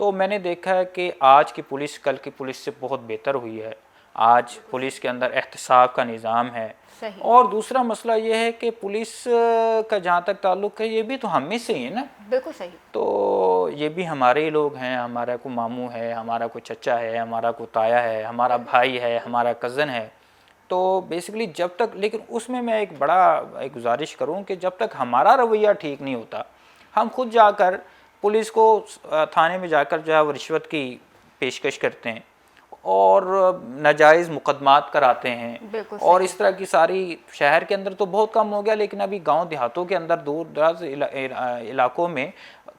تو میں نے دیکھا ہے کہ آج کی پولیس کل کی پولیس سے بہت بہتر ہوئی ہے. آج پولیس کے اندر احتساب کا نظام ہے. اور دوسرا مسئلہ یہ ہے کہ پولیس کا جہاں تک تعلق ہے یہ بھی تو ہم میں سے ہی ہے نا. بالکل صحیح. تو یہ بھی ہمارے ہی لوگ ہیں, ہمارا کوئی ماموں ہے, ہمارا کوئی چچا ہے, ہمارا کوئی تایا ہے, ہمارا بھائی ہے, ہمارا کزن ہے. تو بیسیکلی جب تک, لیکن اس میں ایک ایک گزارش کروں کہ جب تک ہمارا رویہ ٹھیک نہیں ہوتا, ہم خود جا کر پولیس کو تھانے میں جا کر جو ہے وہ رشوت کی پیشکش کرتے ہیں اور ناجائز مقدمات کراتے ہیں, اور اس طرح کی ساری, شہر کے اندر تو بہت کم ہو گیا, لیکن ابھی گاؤں دیہاتوں کے اندر دور دراز علاقوں میں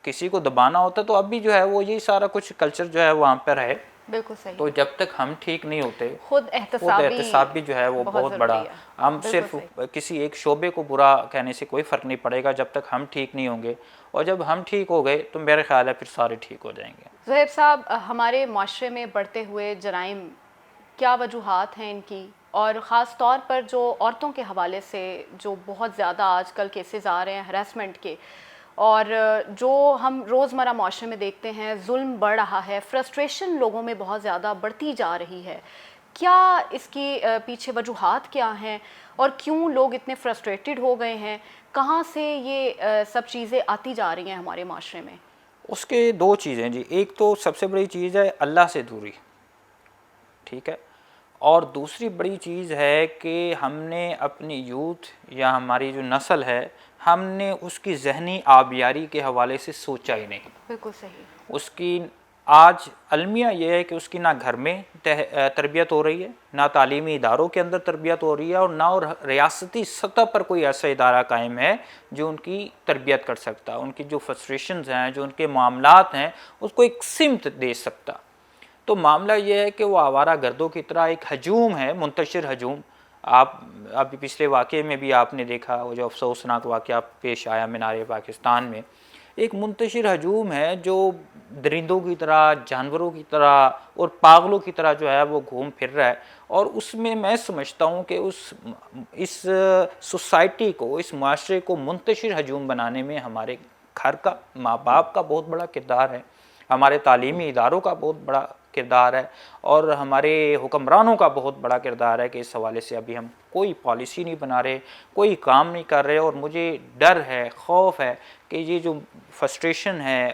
کسی کو دبانا ہوتا ہے تو اب بھی جو ہے وہ یہی سارا کچھ کلچر جو ہے وہاں پر ہے. بالکل صحیح. تو جب تک ہم ٹھیک نہیں ہوتے, خود احتساب بھی جو ہے وہ بہت بڑا, ہم صرف کسی ایک شعبے کو برا کہنے سے کوئی فرق نہیں پڑے گا جب تک ہم ٹھیک نہیں ہوں گے, اور جب ہم ٹھیک ہو گئے تو میرے خیال ہے پھر سارے ٹھیک ہو جائیں گے. زہیب صاحب, ہمارے معاشرے میں بڑھتے ہوئے جرائم کیا وجوہات ہیں ان کی, اور خاص طور پر جو عورتوں کے حوالے سے جو بہت زیادہ آج کل کیسز آ رہے ہیں ہراسمنٹ کے, اور جو ہم روزمرہ معاشرے میں دیکھتے ہیں ظلم بڑھ رہا ہے, فرسٹریشن لوگوں میں بہت زیادہ بڑھتی جا رہی ہے, کیا اس کی پیچھے وجوہات کیا ہیں اور کیوں لوگ اتنے فرسٹریٹڈ ہو گئے ہیں, کہاں سے یہ سب چیزیں آتی جا رہی ہیں ہمارے معاشرے میں؟ اس کے دو چیزیں جی, ایک تو سب سے بڑی چیز ہے اللہ سے دوری, ٹھیک ہے, اور دوسری بڑی چیز ہے کہ ہم نے اپنی یوتھ یا ہماری جو نسل ہے, ہم نے اس کی ذہنی آبیاری کے حوالے سے سوچا ہی نہیں. بالکل صحیح. اس کی آج المیہ یہ ہے کہ اس کی نہ گھر میں تربیت ہو رہی ہے, نہ تعلیمی اداروں کے اندر تربیت ہو رہی ہے, اور نہ ریاستی سطح پر کوئی ایسا ادارہ قائم ہے جو ان کی تربیت کر سکتا, ان کی جو فرسٹریشنز ہیں, جو ان کے معاملات ہیں, اس کو ایک سمت دے سکتا. تو معاملہ یہ ہے کہ وہ آوارہ گردوں کی طرح ایک ہجوم ہے, منتشر ہجوم. آپ ابھی پچھلے واقعے میں بھی آپ نے دیکھا, وہ جو افسوسناک واقعہ پیش آیا مینار پاکستان میں, ایک منتشر ہجوم ہے جو درندوں کی طرح, جانوروں کی طرح اور پاگلوں کی طرح جو ہے وہ گھوم پھر رہا ہے. اور اس میں سمجھتا ہوں کہ اس سوسائٹی کو, اس معاشرے کو منتشر ہجوم بنانے میں ہمارے گھر کا, ماں باپ کا بہت بڑا کردار ہے, ہمارے تعلیمی اداروں کا بہت بڑا کردار ہے, اور ہمارے حکمرانوں کا بہت بڑا کردار ہے کہ اس حوالے سے ابھی ہم کوئی پالیسی نہیں بنا رہے, کوئی کام نہیں کر رہے. اور مجھے ڈر ہے, خوف ہے کہ یہ جو فرسٹریشن ہے,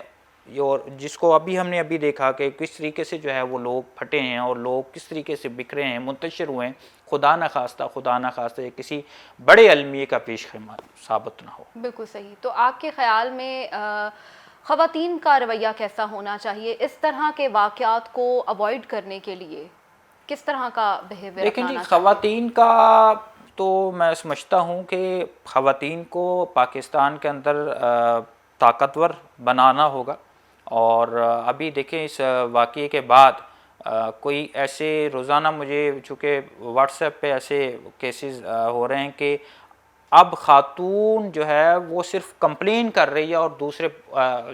اور جس کو ہم نے دیکھا کہ کس طریقے سے جو ہے وہ لوگ پھٹے ہیں اور لوگ کس طریقے سے بکھرے ہیں, منتشر ہوئے ہیں, خدا نہ خواستہ یہ کسی بڑے المیے کا پیش خدمت ثابت نہ ہو. بالکل صحیح. تو آپ کے خیال میں خواتین کا رویہ کیسا ہونا چاہیے اس طرح کے واقعات کو اوائڈ کرنے کے لیے, کس طرح کا بیہیویئر لیکن اپنانا جی خواتین کا تو میں سمجھتا ہوں کہ خواتین کو پاکستان کے اندر طاقتور بنانا ہوگا. اور ابھی دیکھیں اس واقعے کے بعد کوئی ایسے روزانہ مجھے چونکہ واٹس ایپ پہ ایسے کیسز ہو رہے ہیں کہ اب خاتون جو ہے وہ صرف کمپلین کر رہی ہے اور دوسرے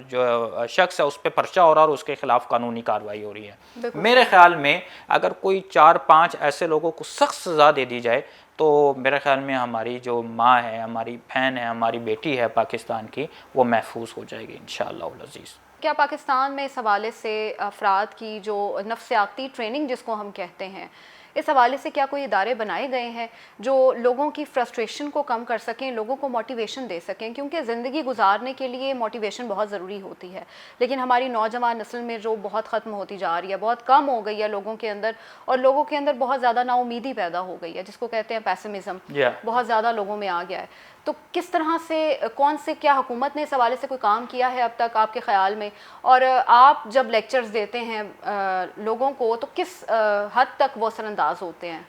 جو شخص ہے اس پہ پرچہ ہو رہا ہے اور اس کے خلاف قانونی کارروائی ہو رہی ہے. میرے خیال میں اگر کوئی 4-5 ایسے لوگوں کو سخت سزا دے دی جائے تو میرے خیال میں ہماری جو ماں ہے, ہماری بہن ہے, ہماری بیٹی ہے پاکستان کی, وہ محفوظ ہو جائے گی انشاءاللہ العزیز. کیا پاکستان میں اس حوالے سے افراد کی جو نفسیاتی ٹریننگ جس کو ہم کہتے ہیں, اس حوالے سے کیا کوئی ادارے بنائے گئے ہیں جو لوگوں کی فرسٹریشن کو کم کر سکیں, لوگوں کو موٹیویشن دے سکیں؟ کیونکہ زندگی گزارنے کے لیے موٹیویشن بہت ضروری ہوتی ہے, لیکن ہماری نوجوان نسل میں جو بہت ختم ہوتی جا رہی ہے, بہت کم ہو گئی ہے لوگوں کے اندر, اور لوگوں کے اندر بہت زیادہ نا امیدی پیدا ہو گئی ہے جس کو کہتے ہیں پیسمزم, بہت زیادہ لوگوں میں آ گیا ہے. تو کس طرح سے, کون سے, کیا حکومت نے اس حوالے سے کوئی کام کیا ہے اب تک آپ کے خیال میں؟ اور آپ جب لیکچرز دیتے ہیں لوگوں کو تو کس حد تک وہ اثر انداز ہوتے ہیں؟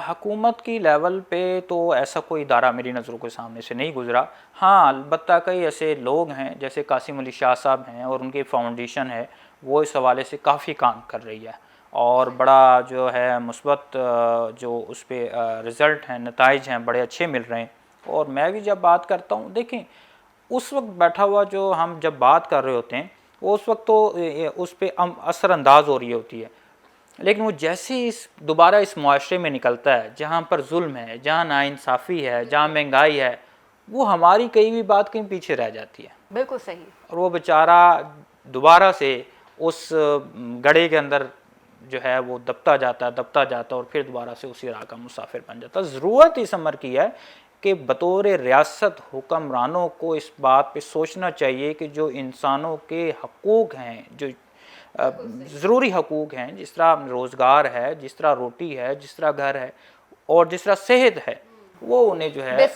حکومت کی لیول پہ تو ایسا کوئی ادارہ میری نظروں کے سامنے سے نہیں گزرا. ہاں البتہ کئی ایسے لوگ ہیں جیسے قاسم علی شاہ صاحب ہیں, اور ان کی فاؤنڈیشن ہے, وہ اس حوالے سے کافی کام کر رہی ہے اور بڑا جو ہے مثبت جو اس پہ رزلٹ ہیں, نتائج ہیں, بڑے اچھے مل رہے ہیں. اور میں بھی جب بات کرتا ہوں, دیکھیں اس وقت بیٹھا ہوا جو ہم جب بات کر رہے ہوتے ہیں وہ اس وقت تو اس پہ اثر انداز ہو رہی ہوتی ہے, لیکن وہ جیسے ہی دوبارہ اس معاشرے میں نکلتا ہے جہاں پر ظلم ہے, جہاں ناانصافی ہے, جہاں مہنگائی ہے, وہ ہماری کئی بھی بات کہیں پیچھے رہ جاتی ہے. بالکل صحیح. اور وہ بیچارہ دوبارہ سے اس گڑھے کے اندر جو ہے وہ دبتا جاتا ہے اور پھر دوبارہ سے اسی راہ کا مسافر بن جاتا ہے۔ ضرورت اس امر کی ہے کہ بطور ریاست حکمرانوں کو اس بات پہ سوچنا چاہیے کہ جو انسانوں کے حقوق ہیں، جو ضروری حقوق ہیں، جس طرح روزگار ہے، جس طرح روٹی ہے، جس طرح گھر ہے اور جس طرح صحت ہے، وہ انہیں جو ہے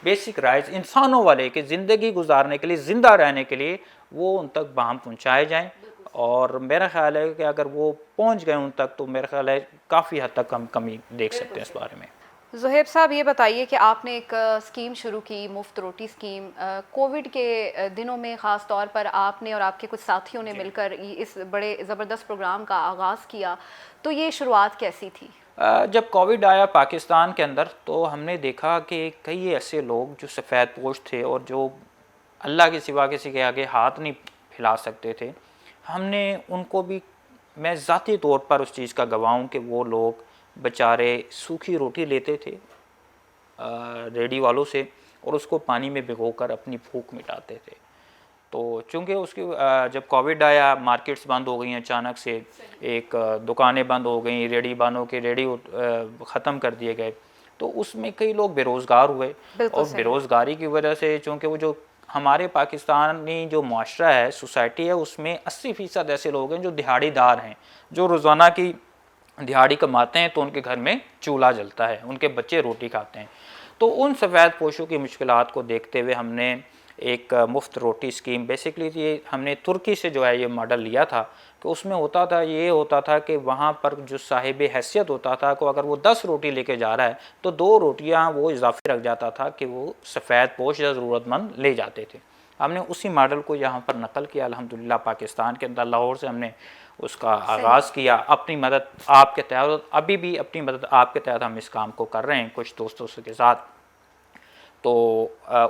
بیسک رائٹس انسانوں والے کہ زندگی گزارنے کے لیے، زندہ رہنے کے لیے، وہ ان تک باہم پہنچائے جائیں۔ اور میرا خیال ہے کہ اگر وہ پہنچ گئے ان تک تو میرا خیال ہے کافی حد تک ہم کمی دیکھ سکتے ہیں اس بارے میں۔ زہیب صاحب یہ بتائیے کہ آپ نے ایک اسکیم شروع کی، مفت روٹی اسکیم، کووڈ کے دنوں میں خاص طور پر آپ نے اور آپ کے کچھ ساتھیوں نے مل کر اس بڑے زبردست پروگرام کا آغاز کیا، تو یہ شروعات کیسی تھی؟ جب کووڈ آیا پاکستان کے اندر تو ہم نے دیکھا کہ کئی ایسے لوگ جو سفید پوش تھے اور جو اللہ کے سوا کسی کے آگے ہاتھ نہیں پھیلا سکتے تھے، ہم نے ان کو بھی، میں ذاتی طور پر اس چیز کا گواہ ہوں کہ وہ لوگ بیچارے سوکھی روٹی لیتے تھے ریڈی والوں سے اور اس کو پانی میں بھگو کر اپنی بھوک مٹاتے تھے۔ تو چونکہ اس کی جب کووڈ آیا مارکیٹس بند ہو گئی ہیں اچانک سے، ایک دکانیں بند ہو گئیں، ریڈی والوں کے ریڈی ختم کر دیے گئے، تو اس میں کئی لوگ بے روزگار ہوئے، اور بے روزگاری کی وجہ سے چونکہ وہ جو ہمارے پاکستانی جو معاشرہ ہے، سوسائٹی ہے، اس میں 80% ایسے لوگ ہیں جو دہاڑی دار ہیں، جو روزانہ کی دہاڑی کماتے ہیں تو ان کے گھر میں چولہا جلتا ہے، ان کے بچے روٹی کھاتے ہیں۔ تو ان سفید پوشوں کی مشکلات کو دیکھتے ہوئے ہم نے ایک مفت روٹی اسکیم، بیسکلی یہ ہم نے ترکی سے جو ہے یہ ماڈل لیا تھا کہ اس میں یہ ہوتا تھا کہ وہاں پر جو صاحب حیثیت ہوتا تھا کہ اگر وہ 10 روٹی لے کے جا رہا ہے تو 2 روٹیاں وہ اضافی رکھ جاتا تھا کہ وہ سفید پوش یا ضرورت مند لے جاتے تھے۔ ہم نے اسی ماڈل کو یہاں پر نقل کیا الحمدللہ پاکستان کے اندر، لاہور سے ہم نے اس کا آغاز کیا، اپنی مدد آپ کے تحت، ابھی بھی اپنی مدد آپ کے تحت ہم اس کام کو کر رہے ہیں کچھ دوستوں کے ساتھ۔ تو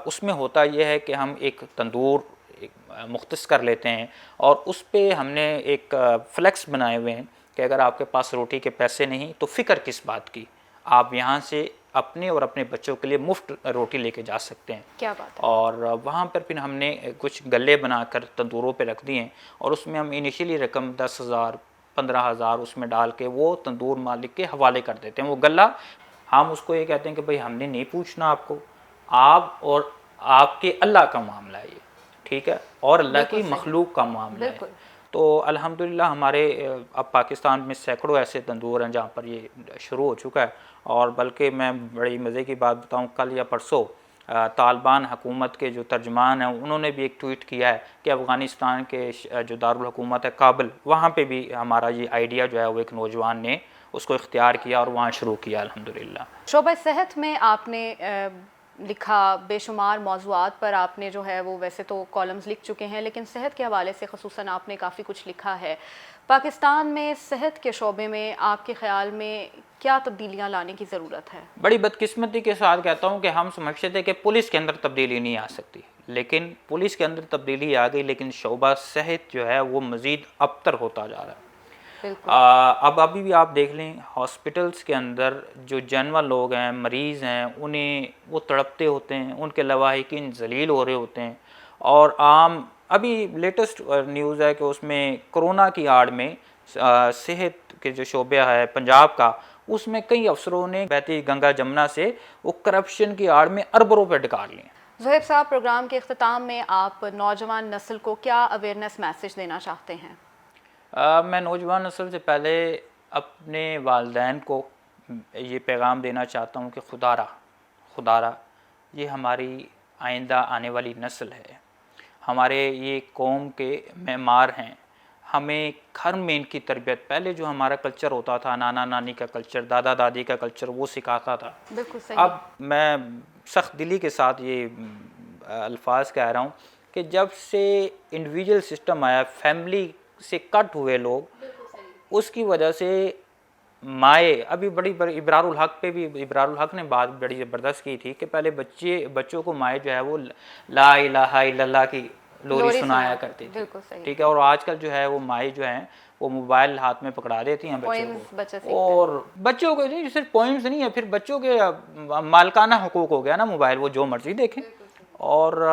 اس میں ہوتا یہ ہے کہ ہم ایک تندور مختص کر لیتے ہیں اور اس پہ ہم نے ایک فلیکس بنائے ہوئے ہیں کہ اگر آپ کے پاس روٹی کے پیسے نہیں تو فکر کس بات کی، آپ یہاں سے اپنے اور اپنے بچوں کے لیے مفت روٹی لے کے جا سکتے ہیں۔ کیا بات ہے۔ اور وہاں پر پھر ہم نے کچھ گلے بنا کر تندوروں پہ رکھ دیے ہیں اور اس میں ہم انیشیلی رقم 10,000 15,000 اس میں ڈال کے وہ تندور مالک کے حوالے کر دیتے ہیں۔ وہ غلہ ہم اس کو یہ کہتے ہیں کہ بھئی ہم نے نہیں پوچھنا آپ کو، آپ اور آپ کے اللہ کا معاملہ ہے یہ، ٹھیک ہے، اور اللہ کی مخلوق کا معاملہ ہے۔ تو الحمدللہ ہمارے اب پاکستان میں سینکڑوں ایسے تندور ہیں جہاں پر یہ شروع ہو چکا ہے، اور بلکہ میں بڑی مزے کی بات بتاؤں، کل یا پرسوں طالبان حکومت کے جو ترجمان ہیں انہوں نے بھی ایک ٹویٹ کیا ہے کہ افغانستان کے جو دارالحکومت ہے کابل، وہاں پہ بھی ہمارا یہ آئیڈیا جو ہے وہ ایک نوجوان نے اس کو اختیار کیا اور وہاں شروع کیا الحمدللہ۔ شعبہ صحت میں آپ نے لکھا، بے شمار موضوعات پر آپ نے جو ہے وہ ویسے تو کالمز لکھ چکے ہیں، لیکن صحت کے حوالے سے خصوصاً آپ نے کافی کچھ لکھا ہے۔ پاکستان میں صحت کے شعبے میں آپ کے خیال میں کیا تبدیلیاں لانے کی ضرورت ہے؟ بڑی بدقسمتی کے ساتھ کہتا ہوں کہ ہم سمجھتے تھے کہ پولیس کے اندر تبدیلی نہیں آ سکتی، لیکن پولیس کے اندر تبدیلی آ گئی، لیکن شعبہ صحت جو ہے وہ مزید ابتر ہوتا جا رہا ہے۔ اب ابھی بھی آپ دیکھ لیں ہاسپٹلس کے اندر جو جنرل لوگ ہیں، مریض ہیں، انہیں وہ تڑپتے ہوتے ہیں، ان کے لواحقین ذلیل ہو رہے ہوتے ہیں، اور عام ابھی لیٹسٹ نیوز ہے کہ اس میں کرونا کی آڑ میں صحت کے جو شعبہ ہے پنجاب کا، اس میں کئی افسروں نے بہتی گنگا جمنا سے وہ کرپشن کی آڑ میں ارب روپے ڈکار لیے۔ زہیب صاحب، پروگرام کے اختتام میں آپ نوجوان نسل کو کیا اویئرنیس میسج دینا چاہتے ہیں؟ میں نوجوان نسل سے پہلے اپنے والدین کو یہ پیغام دینا چاہتا ہوں کہ خدا را یہ ہماری آئندہ آنے والی نسل ہے، ہمارے یہ قوم کے معمار ہیں، ہمیں گھر میں ان کی تربیت، پہلے جو ہمارا کلچر ہوتا تھا، نانا نانی کا کلچر، دادا دادی کا کلچر، وہ سکھاتا تھا۔ بالکل صحیح۔ اب میں سخت دلی کے ساتھ یہ الفاظ کہہ رہا ہوں کہ جب سے انڈیویجول سسٹم آیا، فیملی سے کٹ ہوئے لوگ، اس کی وجہ سے مائیں ابھی بڑی ابرار الحق پہ بھی ابرار الحق نے بات بڑی زبردست کی تھی کہ پہلے بچوں کو مائیں جو ہے وہ لا الہ الا اللہ کی لوری سنایا کرتی تھی، ٹھیک ہے، اور آج کل جو ہے وہ مائیں جو ہیں وہ موبائل ہاتھ میں پکڑا دیتی ہیں بچوں کو، اور بچوں کو صرف پوئمز نہیں ہے، پھر بچوں کے مالکانہ حقوق ہو گیا نا موبائل، وہ جو مرضی دیکھیں، اور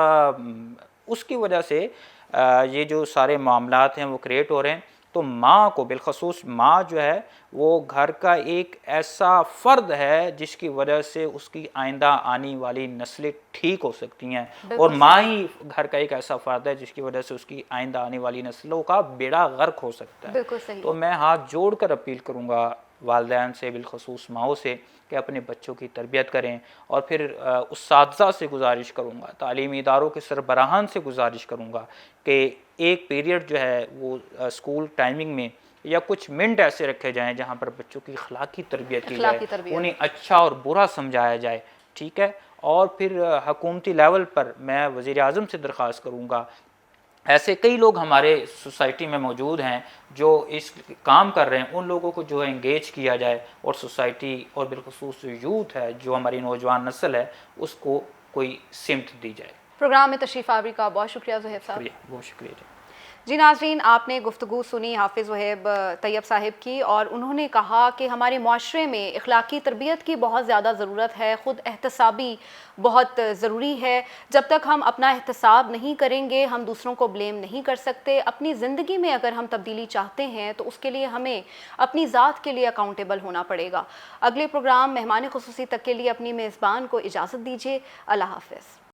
اس کی وجہ سے یہ جو سارے معاملات ہیں وہ کریٹ ہو رہے ہیں، تو ماں کو بالخصوص ماں جو ہے وہ گھر کا ایک ایسا فرد ہے جس کی وجہ سے اس کی آئندہ آنے والی نسلیں ٹھیک ہو سکتی ہیں، اور ماں ہی گھر کا ایک ایسا فرد ہے جس کی وجہ سے اس کی آئندہ آنے والی نسلوں کا بیڑا غرق ہو سکتا ہے۔ بالکل صحیح۔ تو میں ہاتھ جوڑ کر اپیل کروں گا والدین سے، بالخصوص ماؤں سے، کہ اپنے بچوں کی تربیت کریں، اور پھر اساتذہ سے گزارش کروں گا، تعلیمی اداروں کے سربراہان سے گزارش کروں گا کہ ایک پیریڈ جو ہے وہ اسکول ٹائمنگ میں یا کچھ منٹ ایسے رکھے جائیں جہاں پر بچوں کی اخلاقی تربیت کی جائے، انہیں اچھا اور برا سمجھایا جائے، ٹھیک ہے۔ اور پھر حکومتی لیول پر میں وزیر اعظم سے درخواست کروں گا، ایسے کئی لوگ ہمارے سوسائٹی میں موجود ہیں جو اس کام کر رہے ہیں، ان لوگوں کو جو ہے انگیج کیا جائے، اور سوسائٹی اور بالخصوص یوتھ ہے جو ہماری نوجوان نسل ہے اس کو کوئی سمت دی جائے۔ پروگرام میں تشریف آوری کا بہت شکریہ زہیب صاحب۔ بہت شکریہ جی ناظرین، آپ نے گفتگو سنی حافظ وہیب طیب صاحب کی، اور انہوں نے کہا کہ ہمارے معاشرے میں اخلاقی تربیت کی بہت زیادہ ضرورت ہے، خود احتسابی بہت ضروری ہے۔ جب تک ہم اپنا احتساب نہیں کریں گے ہم دوسروں کو بلیم نہیں کر سکتے۔ اپنی زندگی میں اگر ہم تبدیلی چاہتے ہیں تو اس کے لیے ہمیں اپنی ذات کے لیے اکاؤنٹیبل ہونا پڑے گا۔ اگلے پروگرام مہمان خصوصی تک کے لیے اپنی میزبان کو اجازت دیجیے۔ اللہ حافظ۔